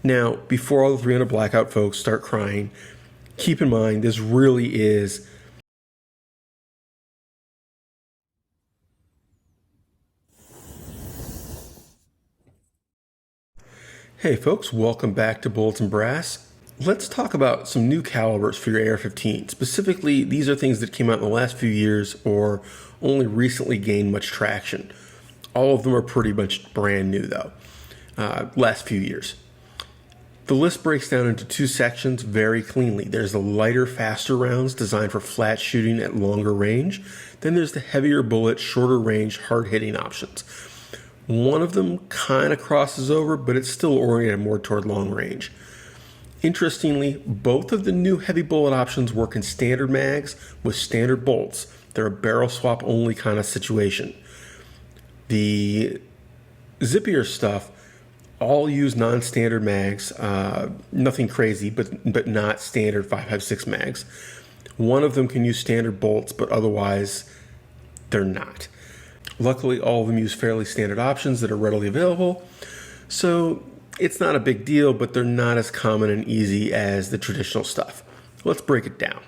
Now, before all the 300 blackout folks start crying, keep in mind this really is Hey folks, welcome back to Bullets and Brass. Let's talk about some new calibers for your AR-15. Specifically, these are things that came out in the last few years or only recently gained much traction. All of them are pretty much brand new though, last few years. The list breaks down into two sections very cleanly. There's the lighter, faster rounds designed for flat shooting at longer range. Then there's the heavier bullet, shorter range, hard-hitting options. One of them kind of crosses over, but it's still oriented more toward long range. Interestingly, both of the new heavy bullet options work in standard mags with standard bolts. They're a barrel swap only kind of situation. The zippier stuff all use non-standard mags, nothing crazy, but not standard 5.56 mags. One of them can use standard bolts, but otherwise they're not. Luckily, all of them use fairly standard options that are readily available, so it's not a big deal, but they're not as common and easy as the traditional stuff. Let's break it down.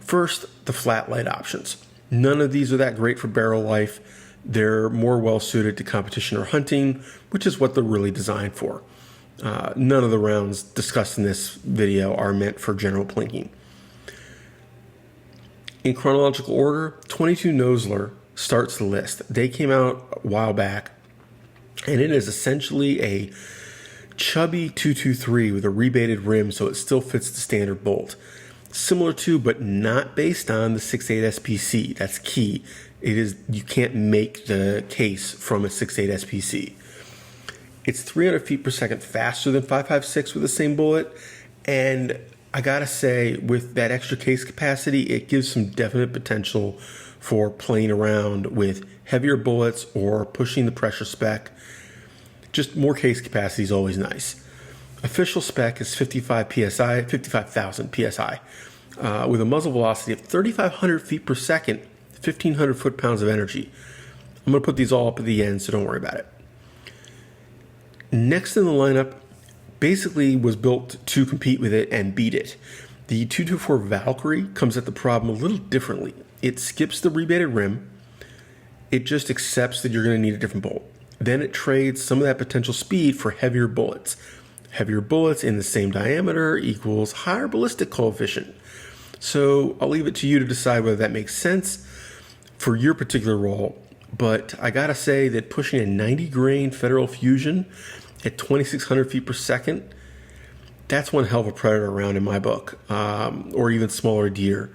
First, the flat light options. None of these are that great for barrel life. They're more well suited to competition or hunting, which is what they're really designed for. None of the rounds discussed in this video are meant for general plinking. In chronological order, 22 Nosler starts the list. They came out a while back, and it is essentially a chubby 223 with a rebated rim, so it still fits the standard bolt. Similar to, but not based on, the 6.8 SPC. That's key. You can't make the case from a 6.8 SPC. It's 300 feet per second faster than 5.56 with the same bullet, and I gotta say, with that extra case capacity, it gives some definite potential for playing around with heavier bullets or pushing the pressure spec. Just more case capacity is always nice. Official spec is 55,000 PSI, with a muzzle velocity of 3,500 feet per second, 1,500 foot-pounds of energy. I'm going to put these all up at the end, so don't worry about it. Next in the lineup basically was built to compete with it and beat it. The 224 Valkyrie comes at the problem a little differently. It skips the rebated rim. It just accepts that you're going to need a different bolt. Then it trades some of that potential speed for heavier bullets. Heavier bullets in the same diameter equals higher ballistic coefficient. So I'll leave it to you to decide whether that makes sense for your particular role. But I gotta say that pushing a 90 grain Federal Fusion at 2,600 feet per second, that's one hell of a predator round in my book, or even smaller deer.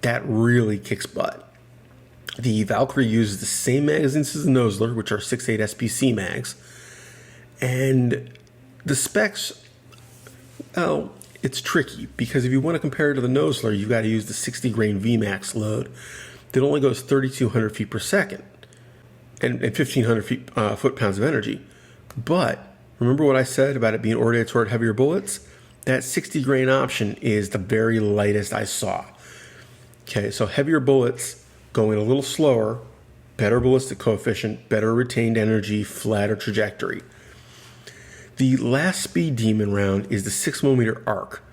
That really kicks butt. The Valkyrie uses the same magazines as the Nosler, which are 6.8 SPC mags, and the specs, well, it's tricky because if you want to compare it to the Nosler, you've got to use the 60 grain VMAX load that only goes 3,200 feet per second and 1,500 foot-pounds of energy. But remember what I said about it being oriented toward heavier bullets? That 60 grain option is the very lightest I saw. Okay, so heavier bullets going a little slower, better ballistic coefficient, better retained energy, flatter trajectory. The last speed demon round is the 6mm arc.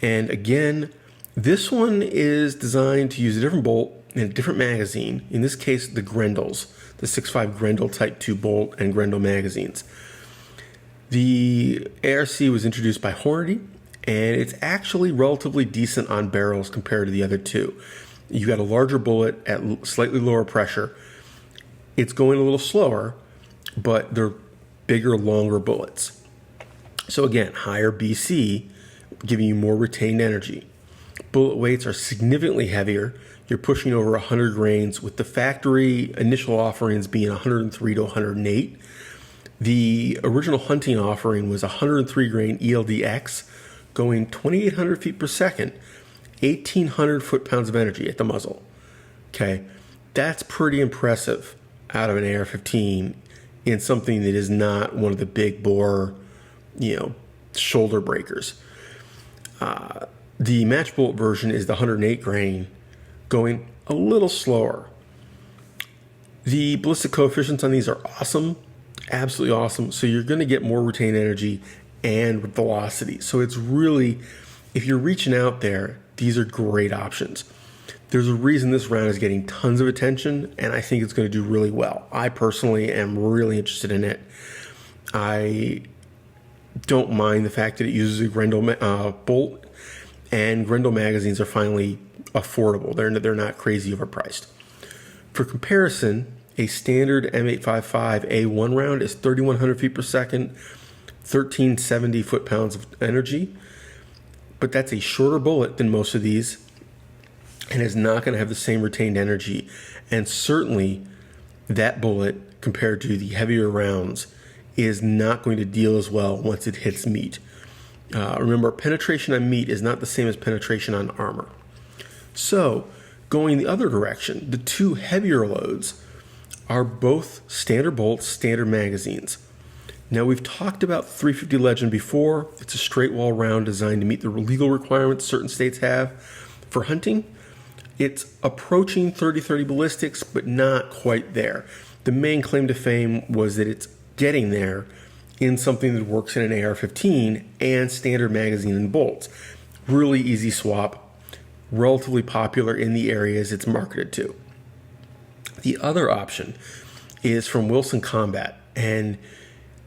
And again, this one is designed to use a different bolt and a different magazine. In this case, the Grendels, the 6.5 Grendel Type 2 bolt and Grendel magazines. The ARC was introduced by Hornady, and it's actually relatively decent on barrels compared to the other two. You got a larger bullet at slightly lower pressure. It's going a little slower, but they're bigger, longer bullets. So again, higher BC, giving you more retained energy. Bullet weights are significantly heavier. You're pushing over 100 grains, with the factory initial offerings being 103 to 108. The original hunting offering was 103 grain ELDX, going 2,800 feet per second, 1,800 foot-pounds of energy at the muzzle. Okay, that's pretty impressive out of an AR-15 in something that is not one of the big bore, shoulder breakers. The match bullet version is the 108 grain, going a little slower. The ballistic coefficients on these are awesome, absolutely awesome. So you're going to get more retained energy and with velocity. So it's really, if you're reaching out there, these are great options. There's a reason this round is getting tons of attention, and I think it's going to do really well. I personally am really interested in it. I don't mind the fact that it uses a Grendel bolt, and Grendel magazines are finally affordable. They're not crazy overpriced. For comparison, a standard M855A1 round is 3,100 feet per second, 1,370 foot-pounds of energy, but that's a shorter bullet than most of these, and is not going to have the same retained energy. And certainly that bullet, compared to the heavier rounds, is not going to deal as well once it hits meat. Remember, penetration on meat is not the same as penetration on armor. So, going the other direction, the two heavier loads are both standard bolts, standard magazines. Now, we've talked about 350 Legend before. It's a straight wall round designed to meet the legal requirements certain states have for hunting. It's approaching 30-30 ballistics, but not quite there. The main claim to fame was that it's getting there in something that works in an AR15 and standard magazine and bolts. Really easy swap, relatively popular in the areas it's marketed to. The other option is from Wilson Combat, and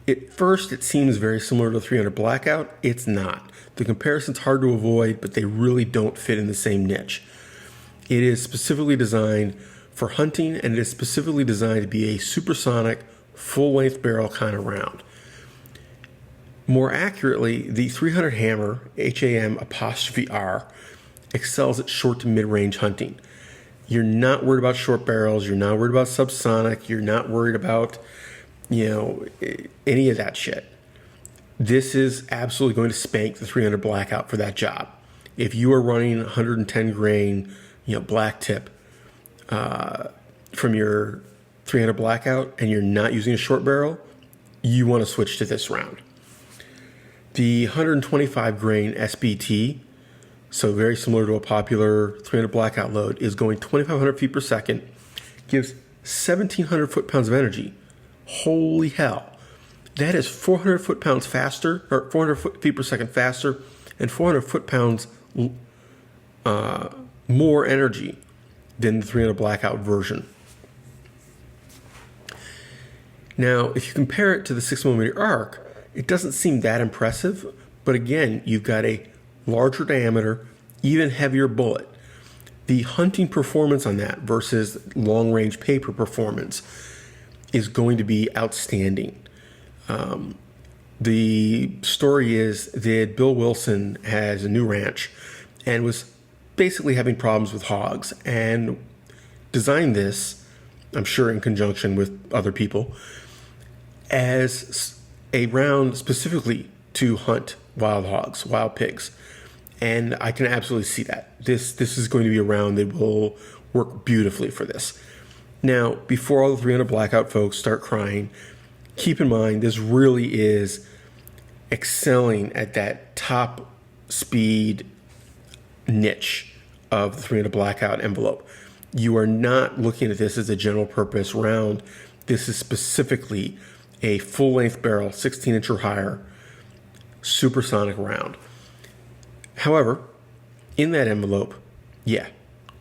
at first it seems very similar to 300 Blackout. It's not. The comparison's hard to avoid, but they really don't fit in the same niche. It is specifically designed for hunting, and it is specifically designed to be a supersonic, full-length barrel kind of round. More accurately, the 300 Hammer HAM''R excels at short to mid-range hunting. You're not worried about short barrels. You're not worried about subsonic. You're not worried about, any of that shit. This is absolutely going to spank the 300 Blackout for that job. If you are running 110 grain, black tip from your 300 Blackout and you're not using a short barrel, you want to switch to this round. The 125 grain SBT, so very similar to a popular 300 Blackout load, is going 2,500 feet per second, gives 1,700 foot-pounds of energy. Holy hell. That is 400 foot-pounds faster, or 400 feet per second faster, and 400 foot-pounds more energy than the 300 Blackout version. Now, if you compare it to the 6mm arc, it doesn't seem that impressive, but again, you've got a larger diameter, even heavier bullet. The hunting performance on that versus long-range paper performance is going to be outstanding. The story is that Bill Wilson has a new ranch and was basically having problems with hogs, and designed this, I'm sure in conjunction with other people, as a round specifically to hunt wild hogs, wild pigs. And I can absolutely see that. This is going to be a round that will work beautifully for this. Now, before all the 300 Blackout folks start crying, keep in mind this really is excelling at that top speed niche of the 300 Blackout envelope. You are not looking at this as a general purpose round. This is specifically a full-length barrel, 16-inch or higher, supersonic round. However, in that envelope,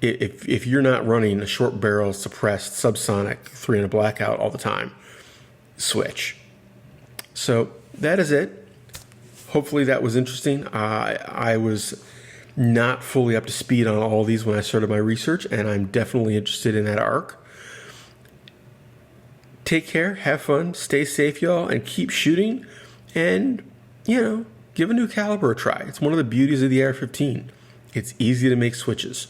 if you're not running a short barrel suppressed subsonic 300 Blackout all the time, switch. So that is it. Hopefully that was interesting. I was not fully up to speed on all of these when I started my research, and I'm definitely interested in that arc. Take care, have fun, stay safe, y'all, and keep shooting. And, give a new caliber a try. It's one of the beauties of the AR-15. It's easy to make switches.